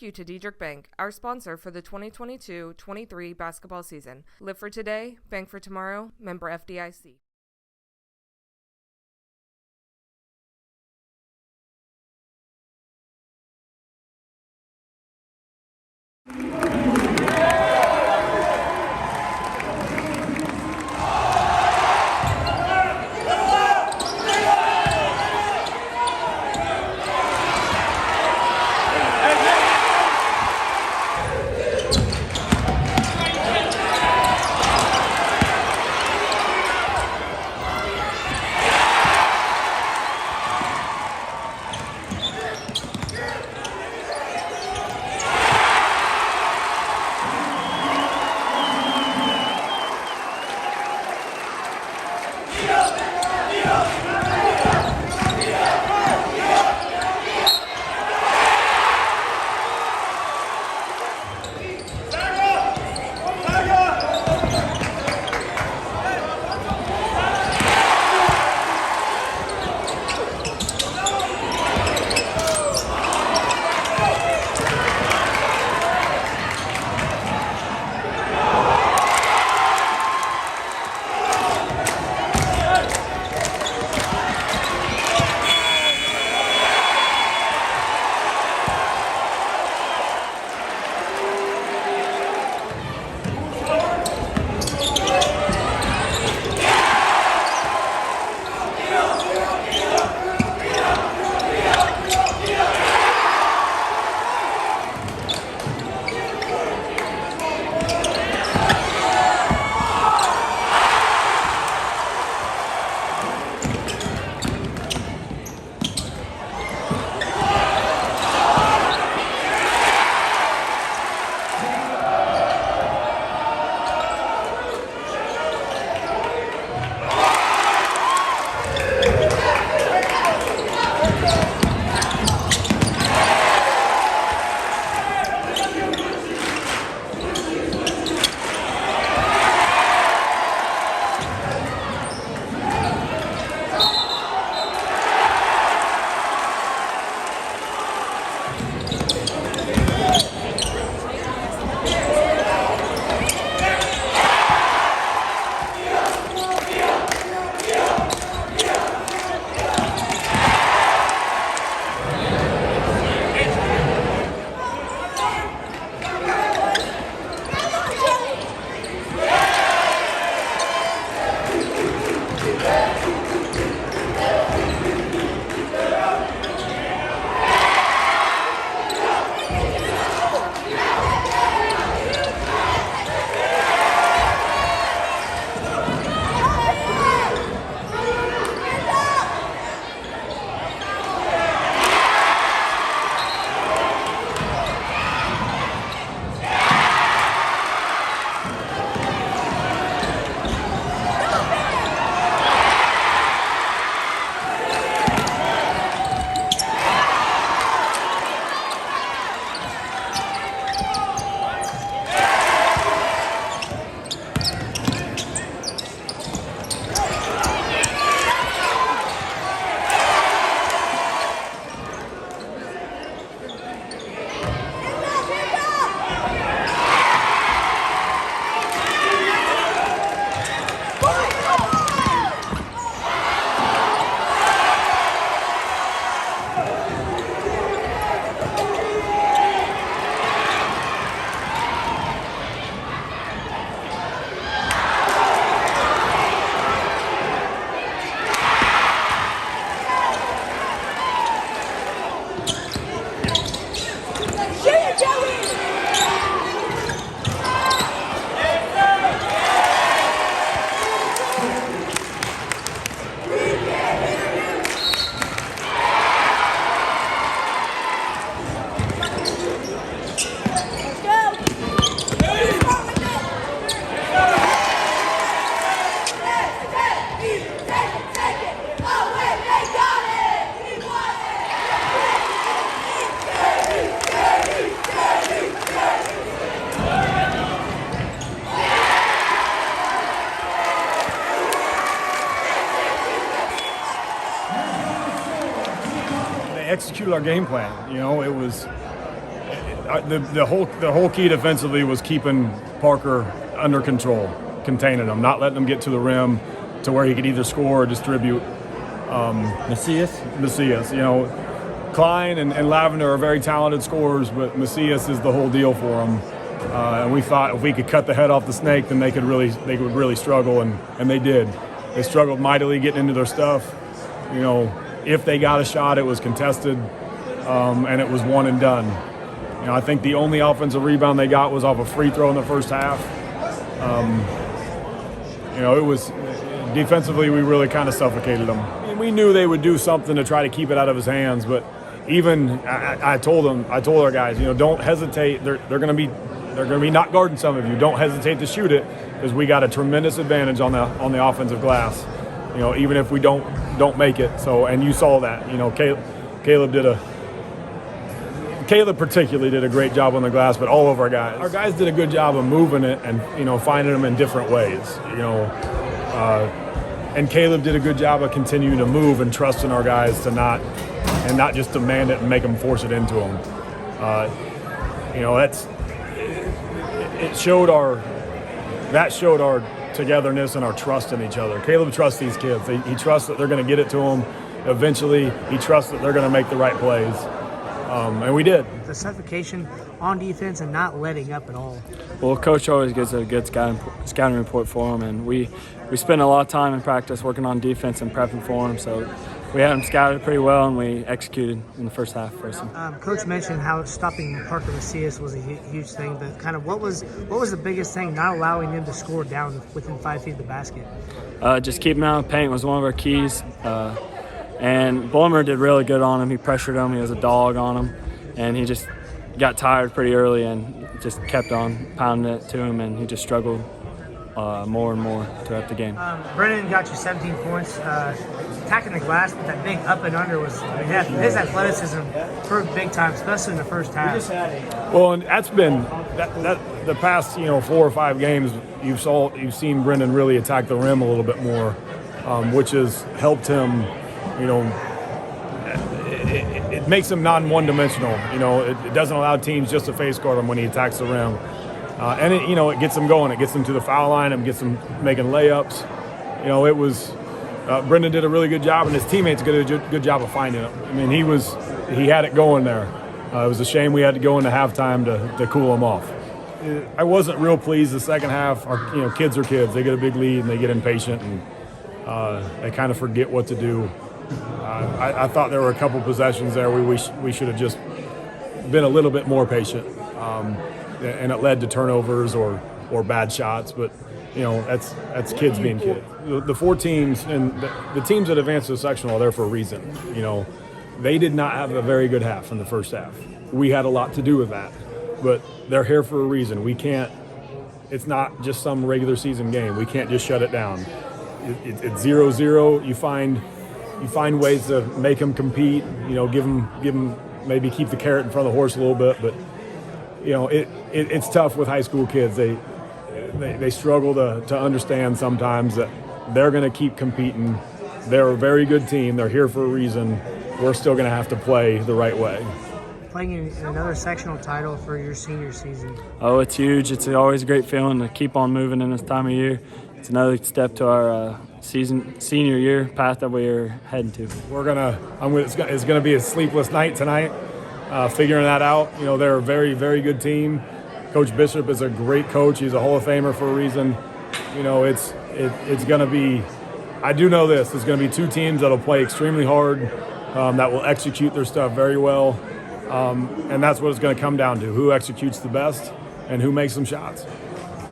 you to Diedrich Bank, our sponsor for the 2022-23 basketball season. Live for today, bank for tomorrow, member FDIC. execute our game plan. You know, it was The whole key defensively was keeping Parker under control, containing him, not letting him get to the rim to where he could either score or distribute. Macias, Klein and Lavender are very talented scorers, but Macias is the whole deal for them. And we thought if we could cut the head off the snake, then they would really struggle, and they did. They struggled mightily getting into their stuff. If they got a shot, it was contested, and it was one and done. I think the only offensive rebound they got was off a free throw in the first half. It was defensively, we really kind of suffocated them. And we knew they would do something to try to keep it out of his hands, but even I told our guys, don't hesitate. They're going to be not guarding some of you. Don't hesitate to shoot it, because we got a tremendous advantage on the offensive glass. Even if we don't make it. So, and you saw that. Caleb particularly did a great job on the glass, but all of our guys did a good job of moving it and finding them in different ways. And Caleb did a good job of continuing to move and trusting our guys to not just demand it and make them force it into them. That showed our togetherness and our trust in each other. Caleb trusts these kids. He trusts that they're going to get it to him eventually. He trusts that they're going to make the right plays. And we did. The suffocation on defense and not letting up at all. Well, Coach always gives a good scouting report for him, and we spend a lot of time in practice working on defense and prepping for him. So we had him scouted pretty well, and we executed in the first half for him. Coach mentioned how stopping Parker Macias was a huge thing, but kind of what was the biggest thing not allowing him to score down within 5 feet of the basket? Just keeping him out of paint was one of our keys. And Bulmer did really good on him. He pressured him. He was a dog on him. And he just got tired pretty early and just kept on pounding it to him, and he just struggled more and more throughout the game. Brennan got you 17 points. Attacking the glass with that big up and under his athleticism proved big time, especially in the first half. Well, and that's been the past 4 or 5 games. You've seen Brennan really attack the rim a little bit more, which has helped him. It makes him non-one-dimensional. It doesn't allow teams just to face guard him when he attacks the rim, and it gets him going. It gets him to the foul line. It gets him making layups. It was Brendan did a really good job, and his teammates did a good job of finding him. I mean, he had it going there. It was a shame we had to go into halftime to cool him off. I wasn't real pleased the second half. Kids are kids. They get a big lead and they get impatient, and they kind of forget what to do. I thought there were a couple possessions there we should have just been a little bit more patient, and it led to turnovers or bad shots. But that's kids being kids. The 4 teams and the teams that advanced to the sectional are there for a reason. They did not have a very good half in the first half. We had a lot to do with that, but they're here for a reason. We can't. It's not just some regular season game. We can't just shut it down. It's 0-0. You find ways to make them compete. Give them maybe keep the carrot in front of the horse a little bit. But it's tough with high school kids. They struggle to understand sometimes that they're going to keep competing. They're a very good team. They're here for a reason. We're still going to have to play the right way. Playing in another sectional title for your senior season. Oh, it's huge. It's always a great feeling to keep on moving in this time of year. It's another step to our senior year path that we're heading to. It's gonna be a sleepless night tonight, figuring that out. They're a very, very good team. Coach Bishop is a great coach. He's a Hall of Famer for a reason. It's gonna be. I do know this. It's gonna be 2 teams that'll play extremely hard, that will execute their stuff very well, and that's what it's gonna come down to: who executes the best and who makes some shots.